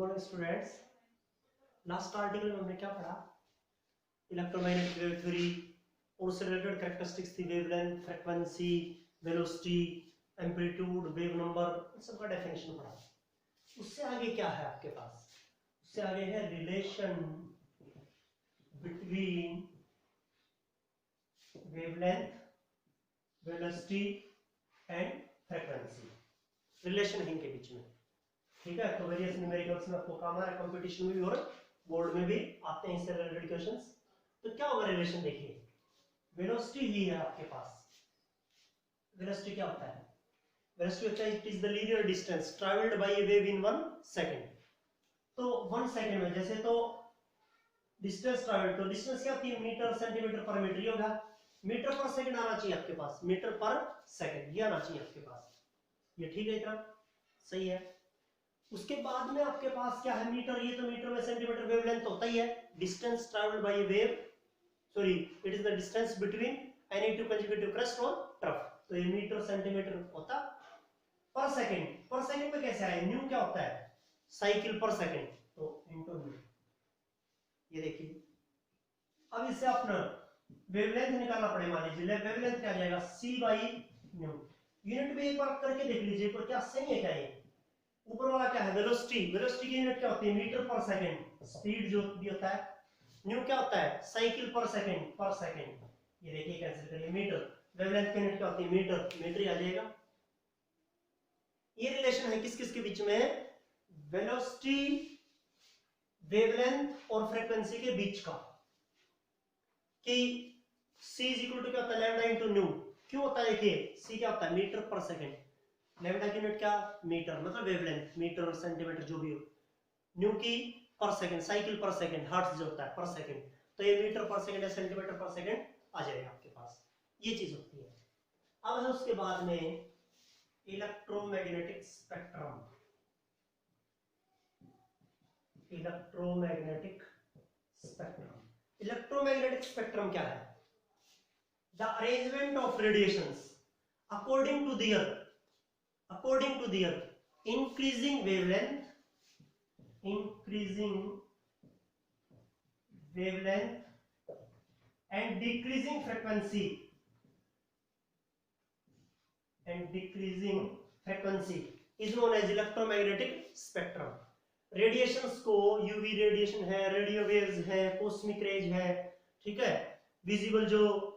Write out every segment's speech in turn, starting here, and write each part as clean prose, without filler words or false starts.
Morning students. Last article में हमने क्या पढ़ा? इलेक्ट्रोमैग्नेटिक वेव थ्योरी और उससे रिलेटेड कैरेक्टरिस्टिक्स थी, wavelength, frequency, velocity, amplitude, wave number, इन सब का डेफिनेशन पढ़ा। उससे आगे क्या है आपके पास? उससे आगे है relation between wavelength, velocity and frequency. Relation है इनके बीच में, ठीक है। तो वेरियस न्यूमेरिकल्स में आपको काम आ रहा है, कंपटीशन में भी और बोर्ड में भी आते हैं इससे रिलेटेड क्वेश्चंस। तो क्या होगा रिलेशन? देखिए, वेलोसिटी ही है आपके पास। वेलोसिटी क्या होता है? वेलोसिटी होता है it is the linear distance travelled bye A wave in 1 second. तो 1 सेकंड में जैसे तो डिस्टेंस ट्रैवल्ड, तो डिस्टेंस क्या होती है? मीटर सेंटीमीटर पर मीटर। ये होगा मीटर पर सेकंड आना चाहिए आपके पास, मीटर पर सेकंड ये आना चाहिए आपके पास। ये ठीक है, इतना सही है। उसके बाद में आपके पास क्या है? मीटर। ये तो मीटर में सेंटीमीटर वेवलेंथ होता ही है। Distance travelled bye A wave, sorry, it is the distance between any two consecutive crest और ट्रफ। तो ये मीटर सेंटीमीटर होता पर सेकंड। पर सेकंड में कैसे आए? न्यू क्या होता है? साइकिल पर सेकंड, तो इनटू न्यू। ये देखिए, अब इससे अपना वेवलेंथ निकालना पड़ेगा। मान लीजिए वेवलेंथ क्या आ जाएगा? c by new. यूनिट भी एक बार करके देख लीजिए पर क्या सही है क्या? ये ऊपर वाला क्या है? वेलोसिटी। वेलोसिटी की यूनिट क्या होती है? मीटर पर सेकंड। स्पीड जो भी होता है, न्यू क्या होता है? साइकिल पर सेकंड, पर सेकंड। ये देखिए, कैंसिल करिए। मीटर, वेवलेंथ की यूनिट क्या होती है? मीटर, मीटर ही आ जाएगा। ये रिलेशन है किस किस के बीच में? वेलोसिटी, वेवलेंथ और फ्रीक्वेंसी के बीच का। कि c इज इक्वल टू क्या होता है? Lambda into new. क्यों होता है? देखिए, c क्या होता है? मीटर पर सेकंड। लैम्डा की यूनिट क्या? मीटर, मतलब वेवलेंथ, मीटर और सेंटीमीटर जो भी हो। न्यू की पर सेकंड, साइकिल पर सेकंड, हर्ट्ज जो होता है पर सेकंड। तो ये मीटर पर सेकंड या सेंटीमीटर पर सेकंड आ जाएगा आपके पास। ये चीज होती है। अब है उसके बाद में electromagnetic spectrum. Electromagnetic spectrum. Electromagnetic spectrum क्या है? The arrangement of radiations according to their increasing wavelength and decreasing frequency is known as electromagnetic spectrum. Radiations को, यूवी रेडिएशन है, रेडियो वेव्स है, कॉस्मिक रेज है, ठीक है, विजिबल जो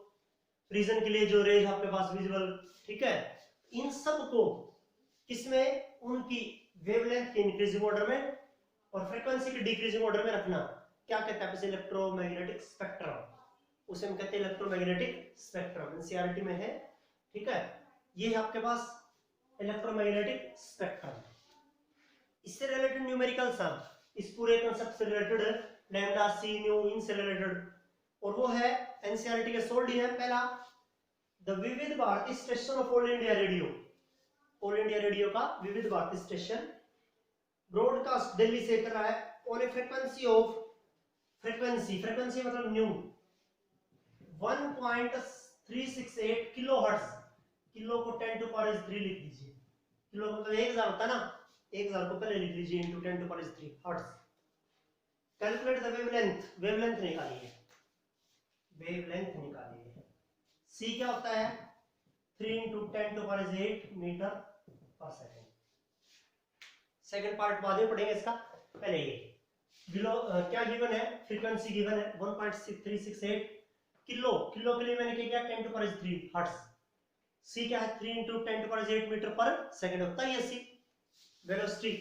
reason के लिए जो रेज आपके पास विजिबल, ठीक है, इन सब को किसमें? उनकी वेवलेंथ के इंक्रीजिंग ऑर्डर में और फ्रीक्वेंसी के डिक्रीजिंग ऑर्डर में रखना। क्या कहते हैं? Electromagnetic spectrum. उसे हम कहते हैं इलेक्ट्रोमैग्नेटिक स्पेक्ट्रम। एनसीईआरटी में है, ठीक है। ये है आपके पास इलेक्ट्रोमैग्नेटिक स्पेक्ट्रम। इससे रिलेटेड न्यूमेरिकल्स हैं, इस पूरे कांसेप्ट से रिलेटेड, लैम्डा, सी, न्यू, इनसे रिलेटेड। और वो है एनसीईआरटी के सोल्ड है। पहला, the Vividh Bharati station of all India radio. All India radio का विविध भारती स्टेशन ब्रॉडकास्ट दिल्ली से कर रहा है on A frequency of, frequency मतलब न्यू 1.368 किलोहर्ट्ज। किलो को 10 टू पावर 3 लिख दीजिए। किलो मतलब 1000 होता है ना, 1000 को पहले लिख लीजिए into 10 to power 3 hertz. Calculate the wavelength. Wavelength निकालिए, वेवलेंथ निकालिए। c क्या होता है? 3 इंटू 10 टू पावर 8 मीटर पर सेकंड। सेकंड पार्ट बाद में पढ़ेंगे इसका, पहले ये बिलो क्या गिवन है? फ्रीक्वेंसी गिवन है 1.368 किलो। किलो के लिए मैंने क्या किया? 10 टू पावर 3 हर्ट्ज। c क्या है? 3 इंटू 10 टू पावर 8 मीटर पर सेकंड होता है ये c। वेलोसिटी,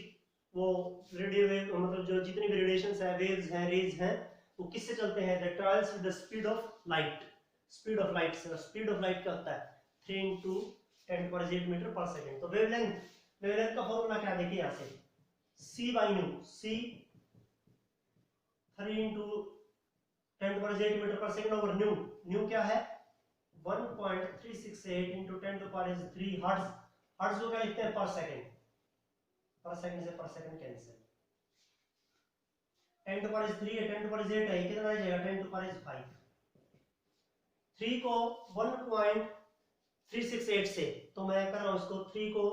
वो रेडियो वेव, मतलब जो जितनी भी रेडिएशंस है, वेव्स हैं, रेज हैं, वो किससे चलते हैं? That travels with the speed of light. Speed of light से। स्पीड ऑफ लाइट क्या होता है? 3 इंटू 10 टू 8 मीटर पर सेकंड। तो वेवलेंथ का फॉर्मूला क्या? देखिए यहां से, c by nu. c 3 into 10 to 8 metre पर सेकंड ओवर न्यू। न्यू क्या है? 1.368 इंटू 10 टू 3 हर्ट्ज। हर्ट्ज को क्या लिखते हैं? पर सेकंड। पर सेकंड से पर सेकंड कैंसिल। 10 टू पावर 3 है, 10 टू पावर 8 है, कितना आ जाएगा? 10 टू पावर 5। 3 को 1.368 से, तो मैं कर रहा हूं इसको 3 को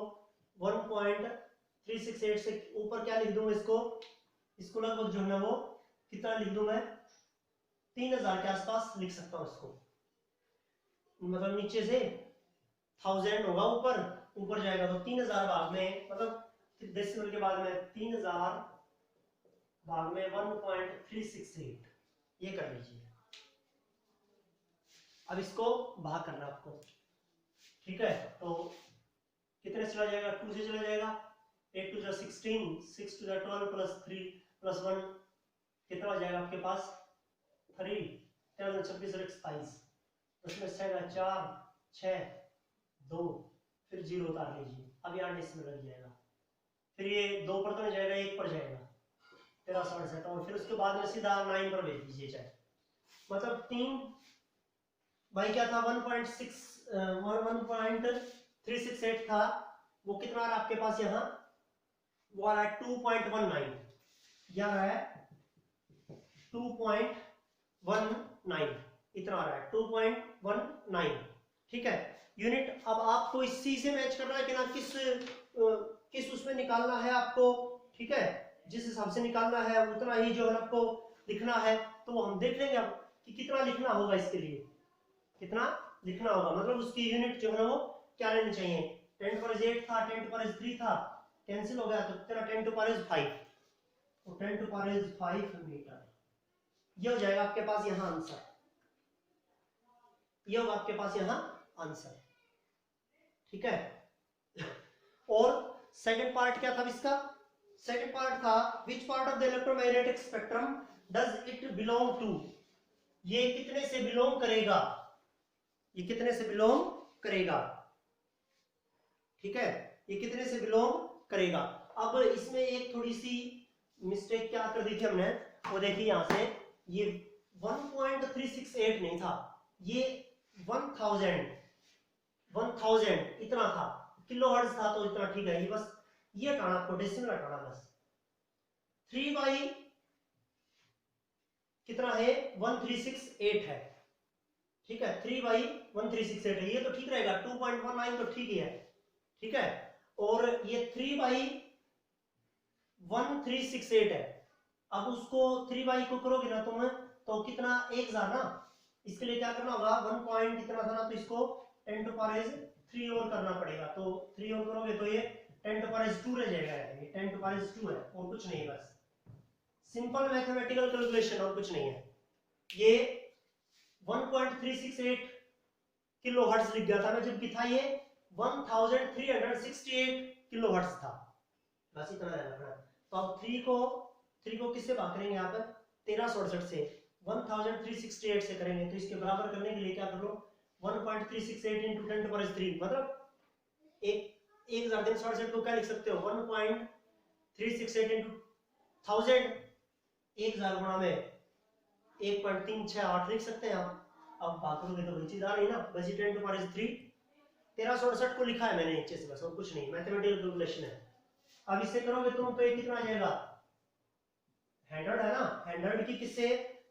1.368 से ऊपर क्या लिख दूंगा? इसको इसको लगभग जो है ना वो कितना लिख दूं मैं, 3000 के आसपास लिख सकता हूं इसको। मतलब नीचे से 1000 होगा, ऊपर जाएगा तो 3000 भाग में, मतलब डेसिमल के बाद में 3000 भाग में 1.368, ये कर लीजिए। अब इसको भाग करना आपको, ठीक है। तो कितने से चला जाएगा, 2 से चला जाएगा, 8 टू 16, 6 टू 12 प्लस 3 प्लस 1 कितना हो जाएगा आपके पास 3, 13 26 और 27, उसमें से 4 6 2, फिर 0 उतार लीजिए। अब यहाँ डेसिमल लग जाएगा, फिर ये 2 पर तो नहीं जाएगा, 1 पर जाएगा 1368, और फिर उसके बाद में सीधा 9 पर भेज दीजिए चाहे। मतलब 3 भाई क्या था 1.368 था, वो कितना रहा आपके पास यहाँ, वो आ रहा है 2.19, यहाँ रहा है 2.19, इतना आ रहा है 2.19, ठीक है। यूनिट अब आपको इसी से मैच करना है कि ना, किस उसमें निकालना है आपको, ठीक है। जिस हिसाब से निकालना है उतना ही जो है आपको लिखना है। तो वो हम देख लेंगे अब कि कितना लिखना होगा, इसके लिए कितना लिखना होगा, मतलब उसकी यूनिट जो है वो क्या लेनी चाहिए। 10 to the 8 था, 10 to the 3 था, कैंसिल हो गया, तो तेरा 10 to the 5, तो 10 to the 5 मीटर, ये हो जाएगा आपके पास यहाँ आंसर, ये होगा आपके पास यहाँ आंसर, ठीक है। और सेकंड पार्ट क्या था इसका, सेकंड पार्ट था which part of the electromagnetic spectrum does it belong to, ये कितने से बिलोंग करेगा, ये कितने से बिलोंग करेगा, ठीक है, ये कितने से बिलोंग करेगा। अब इसमें एक थोड़ी सी मिस्टेक क्या कर दी थी हमने, वो देखिए यहां से, ये 1.368 नहीं था, ये 1000 इतना था, किलोहर्ट्ज था, तो इतना ठीक है। ये बस ये हटाना आपको, डेसिमल हटाना बस। 3 बाई कितना है 1368 है, ठीक है, 3 बाई 1368 है, ये तो ठीक रहेगा, 2.19 तो ठीक ही है, ठीक है। और ये 3 बाई 1368 है, अब उसको 3 बाई को करोगे ना तुम, तो कितना 1000 ना, इसके लिए क्या करना होगा, 1 पॉइंट इतना था ना, तो इसको 10 to the 3 और करना पड़ेगा, तो 3 और करोगे तो ये 10 to the 2 रह जाएगा, ये 10 to the 2 है, और कुछ नहीं है, बस सिंपल मैथमेटिकल कैलकुलेशन, और कुछ नहीं है। ये 1.368 किलो हर्ट्ज लिख गया था मैं, जबकि था ये 1368 किलो हर्ट्ज था, बस इतना ध्यान रखना। तो अब 3 को किससे भाग करेंगे, यहाँ पर 1368 से, 1368 से करेंगे, तो इसके बराबर करने के लिए क्या कर लो, 1.368 into 10 to the 3, मतलब 1368 को क्या लिख सकते हो, 1.368 into 1000, 1000 गुणा में 1.368 लिख सकते हैं आप। अब भाग करोगे तो वही चीज आ रही है ना, बस 10 to the 3, 1368 को लिखा है मैंने नीचे से, बस और कुछ नहीं, मैथमेटिकल कैलकुलेशन है। अब इससे करोगे तुम तो ये कितना आ जाएगा, 100 है ना, 100 की किससे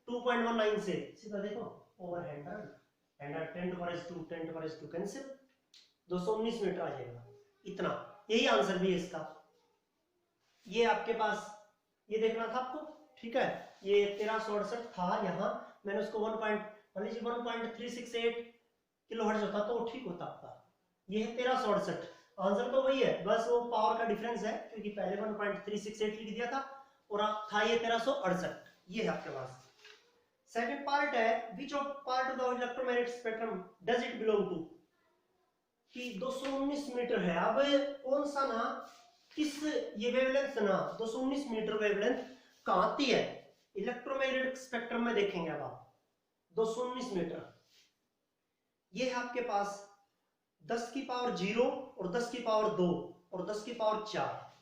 2.19 से, सीधा देखो over 100, 10 to the 2, 10 to the 2 cancel, 219 metre आ जाएगा, इतना, यही आंसर भी है इसका। ये आपके पास ये देखना था आपको, ठीक है। ये 1368 था, यहाँ मैंने उसको 1.368 किलो हर्ट्ज होता तो ठीक होता आपका, ये है 1368, आंसर तो वही है, बस वो पावर का डिफरेंस है, क्योंकि पहले 1.368 लिख दिया था और अब था ये 1368, ये है आपके पास। सेकंड पार्ट है which of part of the electromagnetic spectrum does it belong to, कि 219 मीटर है, अब कौन सा ना, किस ये वेवलेंथ ना 219 मीटर वेवलेंथ कहां आती है इलेक्ट्रोमैग्नेटिक स्पेक्ट्रम में, देखेंगे अब आप 219 मीटर, ये है आपके पास 10 की पावर 0 और 10 की पावर 2 और 10 की पावर 4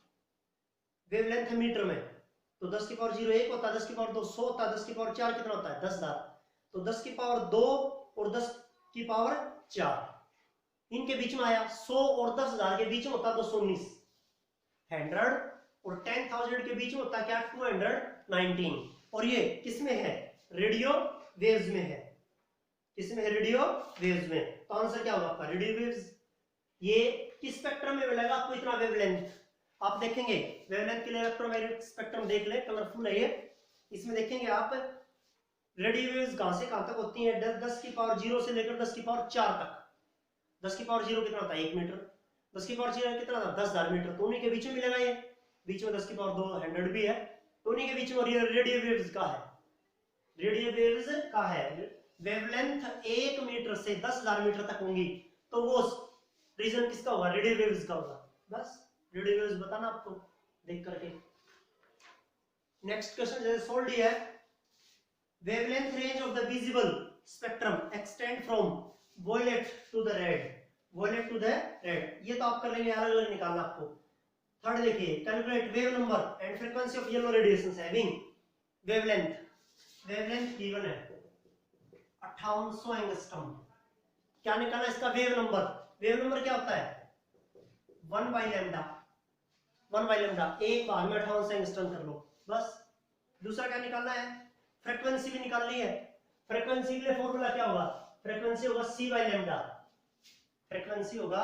वेवलेंथ है मीटर में। तो 10 की पावर 0 1 होता है, 10 की पावर 2 100 होता है, 10 की पावर 4 कितना होता है 10,000, तो 10 की पावर 2 और 10 की पावर 4 इनके बीच में आया, 100 और 10,000 के बीच में होता है 219, 100 और 10,000 के बीच में होता है क्या 219, और ये किसमें है रेडियो वेव्स में है, किसमें है रेडियो वेव्स में। तो आंसर क्या होगा आपका रेडियो वेव्स। ये किस स्पेक्ट्रम में मिलेगा आपको इतना वेवलेंथ, आप देखेंगे वेवलेंथ के लिए इलेक्ट्रोमैग्नेटिक स्पेक्ट्रम देख ले, कलरफुल है ये। इसमें देखेंगे आप रेडियो वेव्स कहां से कहां तक होती हैं, 10 की पावर 0 से लेकर 10 की पावर 4 तक। 10 की पावर 0 कितना होता है 1 मीटर, 10 की पावर 0 कितना होता है 10,000 मीटर, तो उन्हीं के बीच में मिलेगा ये, बीच में 10 की पावर 200 भी है, तो उन्हीं के बीच में रेडियो वेव्स का है, रेडियो वेव्स का है। वेवलेंथ 1 मीटर से 10,000 मीटर तक होंगी, तो वो रीजन किसका होगा, रेडियो वेव्स का होगा। बस रेडियो वेव्स बताना आपको देख करके। नेक्स्ट क्वेश्चन जैसे सोल्व है, wavelength range of the visible spectrum extend from violet to the red, violet to the red, ये तो आप कर लेंगे, अलग अलग निकालना आपको। थर्ड देखिए, calculate wave number and frequency of yellow radiation having wavelength, wavelength given है 5800 एंगस्ट्रॉम, क्या निकालना इसका वेव नंबर, वेव नंबर क्या होता है 1 बाई लैम्डा, 1 बाई लैम्डा, एक बार में 5800 एंगस्ट्रॉम कर लो बस। दूसरा क्या निकालना है, फ्रीक्वेंसी भी निकालनी है, फ्रीक्वेंसी के लिए फॉर्मूला क्या होगा, फ्रीक्वेंसी होगा c बाई लैम्डा, फ्रीक्वेंसी होगा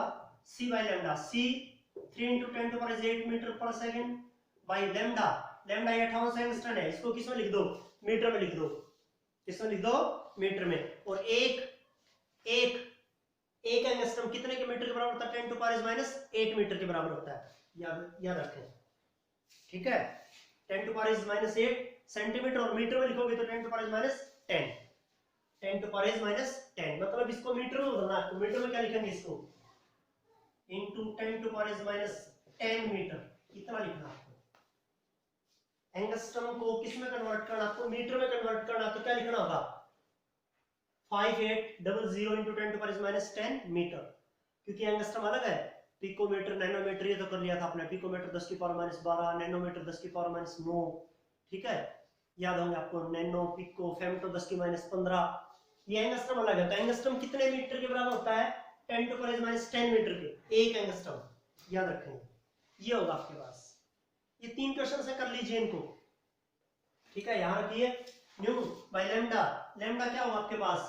c by lambda, c 3 × 10⁸ metre पर second by lambda, lambda 5800 angstrom है, इसको किसमें लिख दो, मीटर में लिख दो, किसमें लिख दो, मीटर में। और एक एंगस्ट्रॉम कितने के मीटर के बराबर होता है, 10⁻⁻8 मीटर के बराबर होता है, याद रखें, ठीक है। 10⁻⁻8 सेंटीमीटर, और मीटर में लिखोगे तो 10⁻⁻10, 10⁻⁻10, मतलब इसको मीटर में बदलना है, तो मीटर में क्या लिखेंगे, इसको इंटू 10⁻⁻10 मीटर, इतना लिखना आपको। एंगस्ट्रॉम को किस में कन्वर्ट करना, आपको मीटर में कन्वर्ट करना, तो क्या लिखना होगा 5800 इंटू 10⁻⁻10 मीटर, क्योंकि एंगस्ट्रॉम अलग है, पिकोमीटर नैनोमीटर ये तो कर लिया था आपने, पिकोमीटर 10 की पावर -12, नैनोमीटर 10 की पावर -9, ठीक है, याद होंगे आपको, नैनो, पिको, फेम्टो 10 की -15, ये एंगस्ट्रॉम अलग है। तो एंगस्ट्रॉम कितने मीटर के बराबर होता है, 10⁻⁻10 मीटर के, एक एंगस्ट्रॉम, याद रखेंगे, ये होगा आपके पास। ये 3 क्वेश्चन से कर लीजिए इनको, ठीक है। यहां रखिए न्यू बाय लैम्डा, लैम्डा क्या होगा आपके पास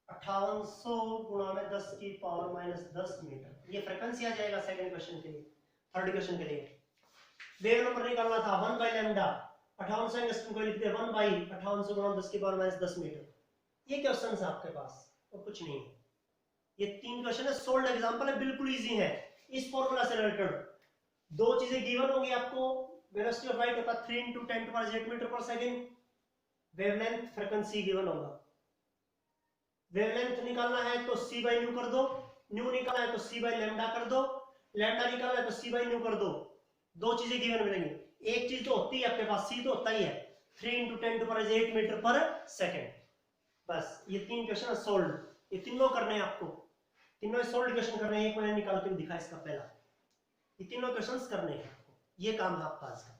5800 गुणा में 10 की पावर -10 मीटर, ये फ्रीक्वेंसी आ जाएगा सेकंड क्वेश्चन के लिए। थर्ड क्वेश्चन के लिए वेव नंबर निकालना था 1 बाय लैम्डा, 5800 एंगस्ट्रॉम को लिखते हैं 1 बाई 5800 गुणा 10 की पावर -10 मीटर, ये क्वेश्चन है आपके पास और कुछ नहीं है। ये 3 क्वेश्चन है, सोल्ड एग्जांपल है, बिल्कुल इजी है। इस फार्मूला से रिलेटेड दो चीजें गिवन होंगी आपको, वेलोसिटी ऑफ लाइट होता है 3 × 10⁸ मीटर पर सेकंड, वेवलेंथ फ्रीक्वेंसी गिवन होगा। वेवलेंथ निकालना है तो c बाई न्यू कर दो, न्यू निकालना है तो c बाई लैम्डा कर दो, लैम्डा निकालना है तो c बाई न्यू कर दो, दो चीजें गिवन मिलेंगी। एक चीज तो होती है आपके पास, c तो होता ही है 3 × 10⁸ मीटर पर सेकंड। बस ये 3 क्वेश्चन है सोल्व, ये तीनों करने हैं आपको, तीनों सोल्व क्वेश्चन करने हैं, एक मैंने निकाल के दिखा इसका पहला, ये तीनों क्वेश्चंस करने हैं आपको, ये काम है आपका आज का।